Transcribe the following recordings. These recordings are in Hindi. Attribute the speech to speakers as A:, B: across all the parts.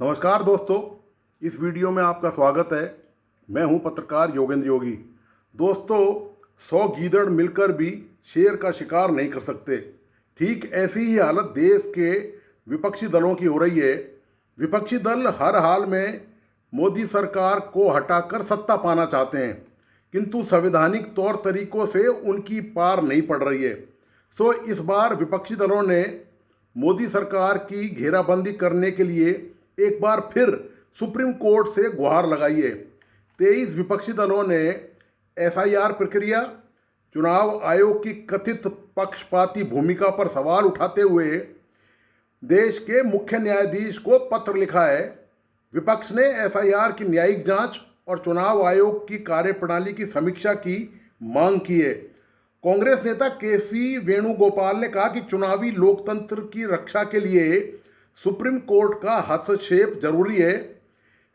A: नमस्कार दोस्तों, इस वीडियो में आपका स्वागत है। मैं हूं पत्रकार योगेंद्र योगी। दोस्तों, 100 गीदड़ मिलकर भी शेर का शिकार नहीं कर सकते। ठीक ऐसी ही हालत देश के विपक्षी दलों की हो रही है। विपक्षी दल हर हाल में मोदी सरकार को हटाकर सत्ता पाना चाहते हैं, किंतु संवैधानिक तौर तरीकों से उनकी पार नहीं पड़ रही है। सो इस बार विपक्षी दलों ने मोदी सरकार की घेराबंदी करने के लिए एक बार फिर सुप्रीम कोर्ट से गुहार लगाई है। 23 विपक्षी दलों ने एसआईआर प्रक्रिया, चुनाव आयोग की कथित पक्षपाती भूमिका पर सवाल उठाते हुए देश के मुख्य न्यायाधीश को पत्र लिखा है। विपक्ष ने एसआईआर की न्यायिक जांच और चुनाव आयोग की कार्यप्रणाली की समीक्षा की मांग की है। कांग्रेस नेता केसी वेणुगोपाल ने कहा कि चुनावी लोकतंत्र की रक्षा के लिए सुप्रीम कोर्ट का हस्तक्षेप जरूरी है।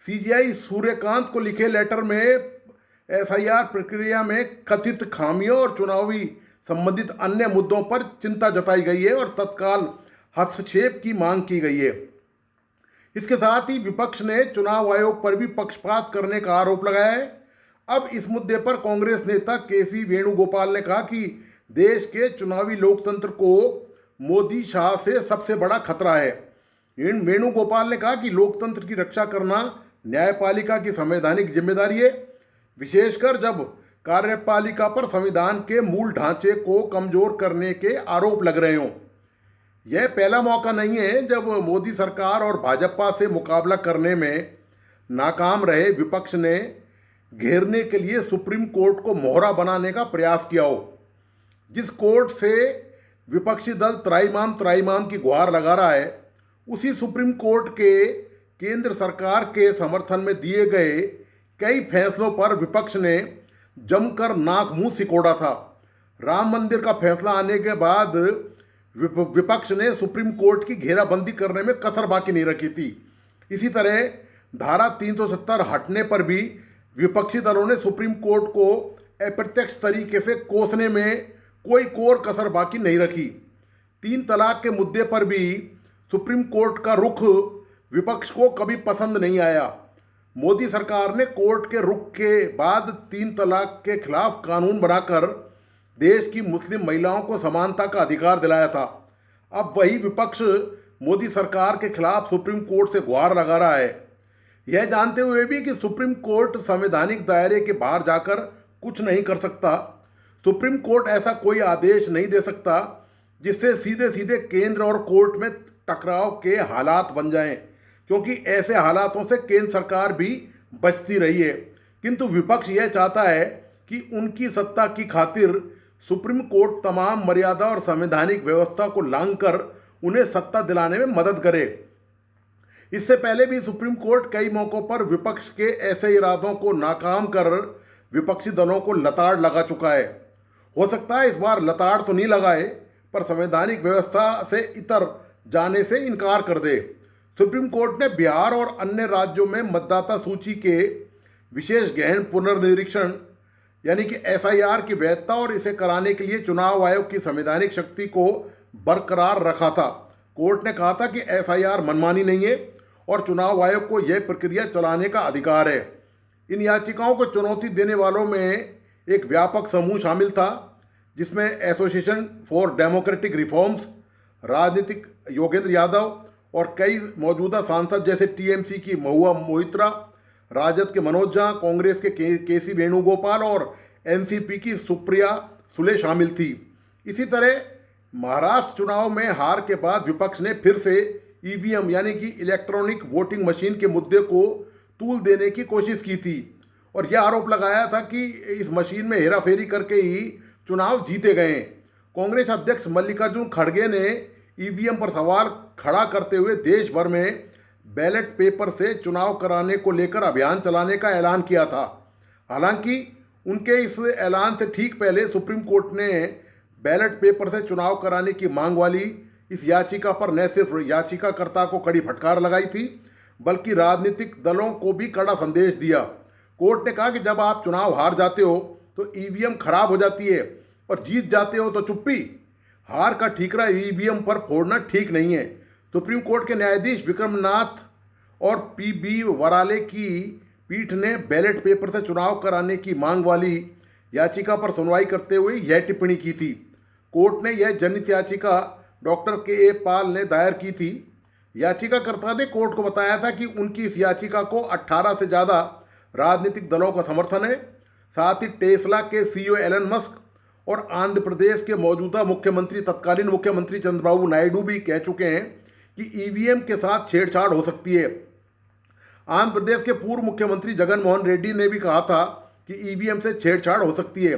A: सीजेआई सूर्यकांत को लिखे लेटर में एसआईआर प्रक्रिया में कथित खामियों और चुनावी संबंधित अन्य मुद्दों पर चिंता जताई गई है और तत्काल हस्तक्षेप की मांग की गई है। इसके साथ ही विपक्ष ने चुनाव आयोग पर भी पक्षपात करने का आरोप लगाया है। अब इस मुद्दे पर कांग्रेस नेता केसी वेणुगोपाल ने कहा कि देश के चुनावी लोकतंत्र को मोदी शाह से सबसे बड़ा खतरा है। वेणुगोपाल ने कहा कि लोकतंत्र की रक्षा करना न्यायपालिका की संवैधानिक जिम्मेदारी है, विशेषकर जब कार्यपालिका पर संविधान के मूल ढांचे को कमजोर करने के आरोप लग रहे हों। यह पहला मौका नहीं है जब मोदी सरकार और भाजपा से मुकाबला करने में नाकाम रहे विपक्ष ने घेरने के लिए सुप्रीम कोर्ट को मोहरा बनाने का प्रयास किया हो। जिस कोर्ट से विपक्षी दल त्राईमाम की गुहार लगा रहा है, उसी सुप्रीम कोर्ट के केंद्र सरकार के समर्थन में दिए गए कई फैसलों पर विपक्ष ने जमकर नाक मुंह सिकोड़ा था। राम मंदिर का फैसला आने के बाद विपक्ष ने सुप्रीम कोर्ट की घेराबंदी करने में कसर बाकी नहीं रखी थी। इसी तरह धारा 370 हटने पर भी विपक्षी दलों ने सुप्रीम कोर्ट को अप्रत्यक्ष तरीके से कोसने में कोई कोर कसर बाकी नहीं रखी। 3 तलाक के मुद्दे पर भी सुप्रीम कोर्ट का रुख विपक्ष को कभी पसंद नहीं आया। मोदी सरकार ने कोर्ट के रुख के बाद 3 तलाक के खिलाफ कानून बनाकर देश की मुस्लिम महिलाओं को समानता का अधिकार दिलाया था। अब वही विपक्ष मोदी सरकार के खिलाफ सुप्रीम कोर्ट से गुहार लगा रहा है, यह जानते हुए भी कि सुप्रीम कोर्ट संवैधानिक दायरे के बाहर जाकर कुछ नहीं कर सकता। सुप्रीम कोर्ट ऐसा कोई आदेश नहीं दे सकता जिससे सीधे सीधे केंद्र और कोर्ट में टकराव के हालात बन जाएं, क्योंकि ऐसे हालातों से केंद्र सरकार भी बचती रही है। किंतु विपक्ष यह चाहता है कि उनकी सत्ता की खातिर सुप्रीम कोर्ट तमाम मर्यादा और संवैधानिक व्यवस्था को लांघकर उन्हें सत्ता दिलाने में मदद करे। इससे पहले भी सुप्रीम कोर्ट कई मौकों पर विपक्ष के ऐसे इरादों को नाकाम कर विपक्षी दलों को लताड़ लगा चुका है। हो सकता है इस बार लताड़ तो नहीं लगाए, पर संवैधानिक व्यवस्था से इतर जाने से इनकार कर दे। सुप्रीम कोर्ट ने बिहार और अन्य राज्यों में मतदाता सूची के विशेष गहन पुनर्निरीक्षण यानी कि एसआईआर की वैधता और इसे कराने के लिए चुनाव आयोग की संवैधानिक शक्ति को बरकरार रखा था। कोर्ट ने कहा था कि एसआईआर मनमानी नहीं है और चुनाव आयोग को यह प्रक्रिया चलाने का अधिकार है। इन याचिकाओं को चुनौती देने वालों में एक व्यापक समूह शामिल था, जिसमें एसोसिएशन फॉर डेमोक्रेटिक रिफॉर्म्स, राजनीतिक योगेंद्र यादव और कई मौजूदा सांसद जैसे टीएमसी की महुआ मोइत्रा, राजद के मनोज झा, कांग्रेस के केसी वेणुगोपाल और एनसीपी की सुप्रिया सुले शामिल थी। इसी तरह महाराष्ट्र चुनाव में हार के बाद विपक्ष ने फिर से ईवीएम यानी कि इलेक्ट्रॉनिक वोटिंग मशीन के मुद्दे को तूल देने की कोशिश की थी और यह आरोप लगाया था कि इस मशीन में हेराफेरी करके ही चुनाव जीते गए। कांग्रेस अध्यक्ष मल्लिकार्जुन खड़गे ने ईवीएम पर सवाल खड़ा करते हुए देश भर में बैलेट पेपर से चुनाव कराने को लेकर अभियान चलाने का ऐलान किया था। हालांकि उनके इस ऐलान से ठीक पहले सुप्रीम कोर्ट ने बैलेट पेपर से चुनाव कराने की मांग वाली इस याचिका पर न सिर्फ याचिकाकर्ता को कड़ी फटकार लगाई थी, बल्कि राजनीतिक दलों को भी कड़ा संदेश दिया। कोर्ट ने कहा कि जब आप चुनाव हार जाते हो तो ईवीएम खराब हो जाती है और जीत जाते हो तो चुप्पी। हार का ठीकरा ईवीएम पर फोड़ना ठीक नहीं है। सुप्रीम कोर्ट के न्यायाधीश विक्रमनाथ और पीबी वराले की पीठ ने बैलेट पेपर से चुनाव कराने की मांग वाली याचिका पर सुनवाई करते हुए यह टिप्पणी की थी। कोर्ट ने यह जनहित याचिका डॉक्टर के ए पाल ने दायर की थी। याचिकाकर्ता ने कोर्ट को बताया था कि उनकी इस याचिका को 18 से ज़्यादा राजनीतिक दलों का समर्थन है। साथ ही टेस्ला के सीईओ एलन मस्क और आंध्र प्रदेश के मौजूदा मुख्यमंत्री तत्कालीन मुख्यमंत्री चंद्रबाबू नायडू भी कह चुके हैं कि ईवीएम के साथ छेड़छाड़ हो सकती है। आंध्र प्रदेश के पूर्व मुख्यमंत्री जगन मोहन रेड्डी ने भी कहा था कि ईवीएम से छेड़छाड़ हो सकती है।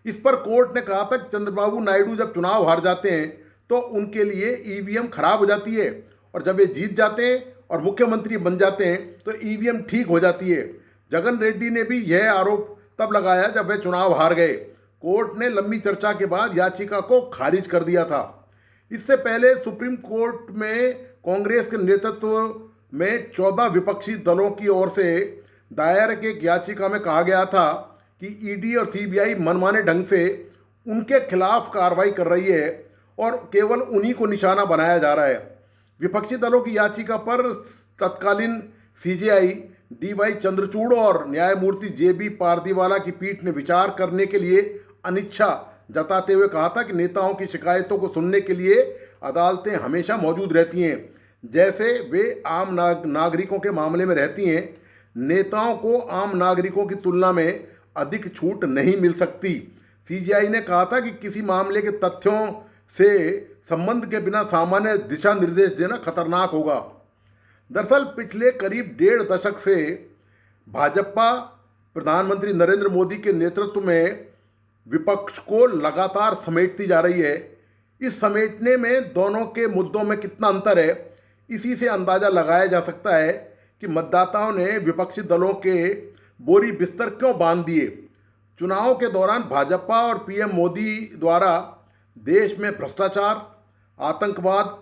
A: इस पर कोर्ट ने कहा था कि चंद्रबाबू नायडू जब चुनाव हार जाते हैं तो उनके लिए ईवीएम खराब हो जाती है, और जब वे जीत जाते हैं और मुख्यमंत्री बन जाते हैं तो ईवीएम ठीक हो जाती है। जगन रेड्डी ने भी यह आरोप तब लगाया जब वे चुनाव हार गए। कोर्ट ने लंबी चर्चा के बाद याचिका को खारिज कर दिया था। इससे पहले सुप्रीम कोर्ट में कांग्रेस के नेतृत्व में 14 विपक्षी दलों की ओर से दायर एक याचिका में कहा गया था कि ईडी और सीबीआई मनमाने ढंग से उनके खिलाफ कार्रवाई कर रही है और केवल उन्हीं को निशाना बनाया जा रहा है। विपक्षी दलों की याचिका पर तत्कालीन सीजेआई डीवाई चंद्रचूड़ और न्यायमूर्ति जेबी पारदीवाला की पीठ ने विचार करने के लिए अनिच्छा जताते हुए कहा था कि नेताओं की शिकायतों को सुनने के लिए अदालतें हमेशा मौजूद रहती हैं, जैसे वे आम नागरिकों के मामले में रहती हैं। नेताओं को आम नागरिकों की तुलना में अधिक छूट नहीं मिल सकती। सीजेआई ने कहा था कि किसी मामले के तथ्यों से संबंध के बिना सामान्य दिशा निर्देश देना खतरनाक होगा। दरअसल पिछले करीब 1.5 दशक से भाजपा प्रधानमंत्री नरेंद्र मोदी के नेतृत्व में विपक्ष को लगातार समेटती जा रही है। इस समेटने में दोनों के मुद्दों में कितना अंतर है, इसी से अंदाजा लगाया जा सकता है कि मतदाताओं ने विपक्षी दलों के बोरी बिस्तर क्यों बांध दिए। चुनाव के दौरान भाजपा और पीएम मोदी द्वारा देश में भ्रष्टाचार, आतंकवाद,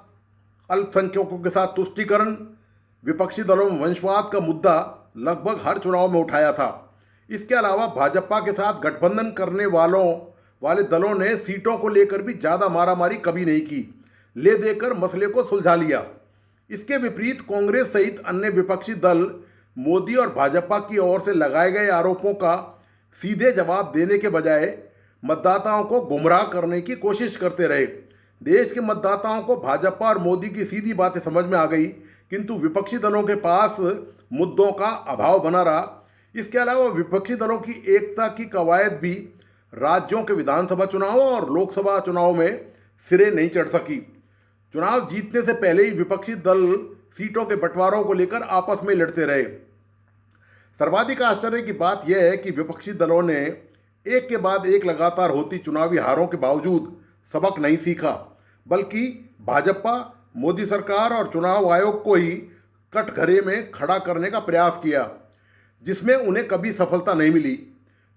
A: अल्पसंख्यकों के साथ तुष्टीकरण, विपक्षी दलों में वंशवाद का मुद्दा लगभग हर चुनाव में उठाया था। इसके अलावा भाजपा के साथ गठबंधन करने वाले दलों ने सीटों को लेकर भी ज़्यादा मारामारी कभी नहीं की, ले देकर मसले को सुलझा लिया। इसके विपरीत कांग्रेस सहित अन्य विपक्षी दल मोदी और भाजपा की ओर से लगाए गए आरोपों का सीधे जवाब देने के बजाय मतदाताओं को गुमराह करने की कोशिश करते रहे। देश के मतदाताओं को भाजपा और मोदी की सीधी बातें समझ में आ गई, किंतु विपक्षी दलों के पास मुद्दों का अभाव बना रहा। इसके अलावा विपक्षी दलों की एकता की कवायद भी राज्यों के विधानसभा चुनावों और लोकसभा चुनाव में सिरे नहीं चढ़ सकी। चुनाव जीतने से पहले ही विपक्षी दल सीटों के बंटवारों को लेकर आपस में लड़ते रहे। सर्वाधिक आश्चर्य की बात यह है कि विपक्षी दलों ने एक के बाद एक लगातार होती चुनावी हारों के बावजूद सबक नहीं सीखा, बल्कि भाजपा, मोदी सरकार और चुनाव आयोग को ही कटघरे में खड़ा करने का प्रयास किया, जिसमें उन्हें कभी सफलता नहीं मिली।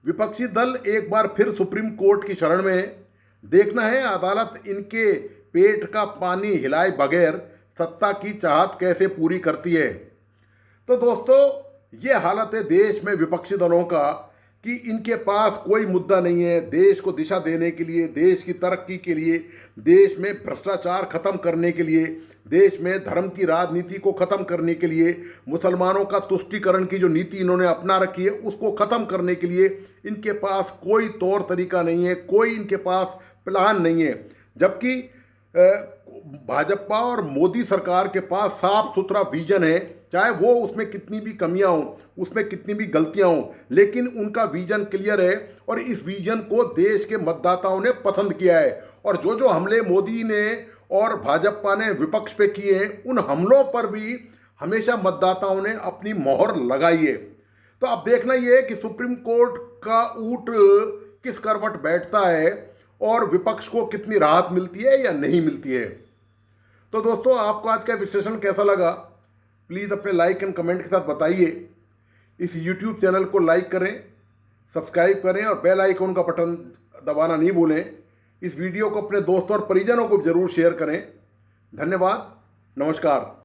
A: विपक्षी दल एक बार फिर सुप्रीम कोर्ट की शरण में। देखना है अदालत इनके पेट का पानी हिलाए बगैर सत्ता की चाहत कैसे पूरी करती है। तो दोस्तों, ये हालत है देश में विपक्षी दलों का कि इनके पास कोई मुद्दा नहीं है देश को दिशा देने के लिए, देश की तरक्की के लिए, देश में भ्रष्टाचार खत्म करने के लिए, देश में धर्म की राजनीति को खत्म करने के लिए, मुसलमानों का तुष्टीकरण की जो नीति इन्होंने अपना रखी है उसको खत्म करने के लिए इनके पास कोई तौर तरीका नहीं है, कोई इनके पास प्लान नहीं है। जबकि भाजपा और मोदी सरकार के पास साफ सुथरा विजन है, चाहे वो उसमें कितनी भी कमियां हों, उसमें कितनी भी गलतियां हों, लेकिन उनका विजन क्लियर है और इस विजन को देश के मतदाताओं ने पसंद किया है। और जो जो हमले मोदी ने और भाजपा ने विपक्ष पे किए हैं, उन हमलों पर भी हमेशा मतदाताओं ने अपनी मोहर लगाई है। तो अब देखना यह है कि सुप्रीम कोर्ट का ऊंट किस करवट बैठता है और विपक्ष को कितनी राहत मिलती है या नहीं मिलती है। तो दोस्तों, आपको आज का विश्लेषण कैसा लगा, प्लीज़ अपने लाइक एंड कमेंट के साथ बताइए। इस यूट्यूब चैनल को लाइक करें, सब्सक्राइब करें और बेल आइकन का बटन दबाना नहीं भूलें। इस वीडियो को अपने दोस्तों और परिजनों को जरूर शेयर करें। धन्यवाद, नमस्कार।